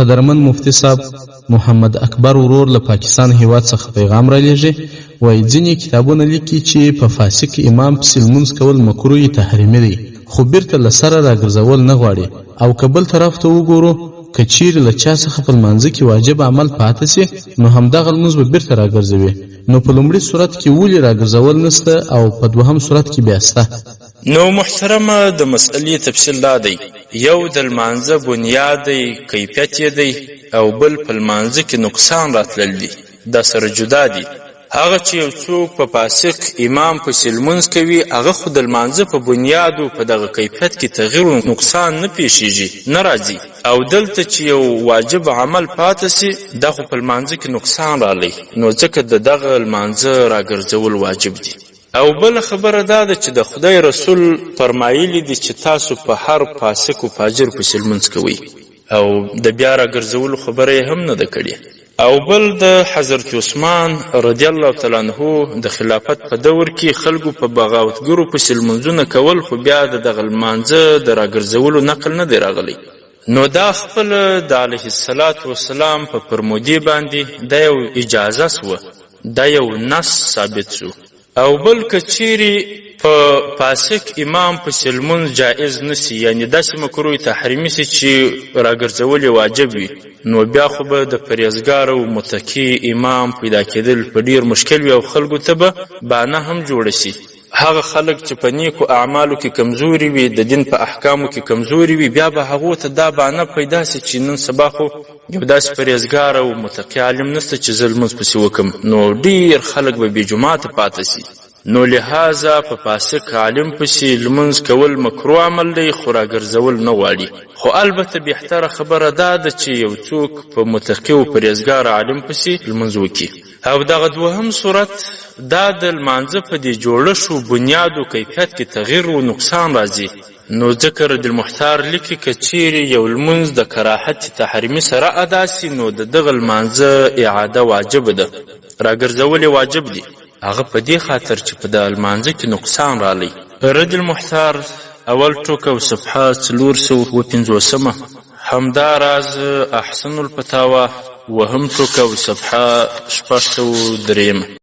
قدرمن مفتي صاحب محمد اکبر ورور له پاکستان هیواد څخه پیغام را لېږي، وایي ځینې کتابونه لیکي چې په فاسق امام پسې لمونځ کول مکروه تحریمي دی، خو بیرته له سره راګرځول نه غواړي. او که بل طرف ته وګورو، که چیرې له چا څخه په لمانځه کې واجب عمل پاتې سي، نو همدغه لمونځ به بیرته راګرځوي. نو په لومړي صورت کې ولې راګرځول نسته او په دوهم صورت کې بیا سته؟ نو محترمه، د مسئلې تفصیل دا دی، یو د لمانځه بنیاد دی، کیفیت یې دی، او بل په لمانځه کې نقصان راتلل دي، دا سره جدا دي. هغه چې یو څوک په فاسق امام پسې لمونځ کوي، هغه خو د لمانځه په بنیاد او په دغه کیفیت کې تغییر او نقصان نه پیښیږي، نه راځي. او دلته چې یو واجب عمل پاتې سي، دا خو په لمانځه کې نقصان رالی، نو ځکه د دغه لمانځه راګرځول واجب دي. او بل خبره دا ده چې د خدای رسول فرمایلی دي چې تاسو په هر فاسق او فاجر پسې لمونځ کوئ، او د بیا راګرځولو خبره یې هم نه ده کړې. او بل د حضرت عثمان رضی الله تعالی عنه د خلافت په دور کې خلکو په بغاوتګرو پسې لمونځونه کول، خو بیا د دغه لمانځه د راګرځولو نقل نه دی راغلی. نو دا خپل د علیه الصلاة والسلام په فرمودې باندې دا یو اجازه سوه، دا یو نص ثابت سو. او بل که چیرې په فاسق امام پسې لمونځ جایز نسی، یعنی داسې مکروه تحریمي سي چې راګرځول یې واجب وي، نو بیا خو به د پرهیزګار او متقي امام پیدا کېدل په ډیر مشکل وي، او خلکو ته به بانه هم جوړه سي. هغه خلک چې په نیکو اعمالو کې کمزوري وي، د دین په احکامو کې کمزوري وي، بیا به هغو ته دا بانه پیدا سي چې نن سبا خو یو داسې پرهیزګار او متقي عالم نسته چې زه لمونځ پسې وکم، نو ډیر خلک به بې جماعته پاته سي. نو لہذا په فاسق عالم پسې لمونځ کول مکروه عمل دی، خو راګرځول نه غواړي. خو البته بهتره خبره دا ده چې یو څوک په متقي او پرهیزګار عالم پسې لمونځ وکړي. او دغه دوهم صورت دا د لمانځه په دې جوړښت او بنیاد او کیفیت کې تغییر او نقصان راځي. نو ذکر د المحتار لیکي که چیرې یو لمونځ د کراهت تحریمي سره ادا سي، نو د دغه لمانځه اعاده واجب ده، راګرځول واجب دي. هغه په دې خاطر چې په د لمانځه کې نقصان رالی. رد المحتار اول ټوک او صفحه 450 همدا راز احسن الفتاوا وهم ټوک او صفحه 603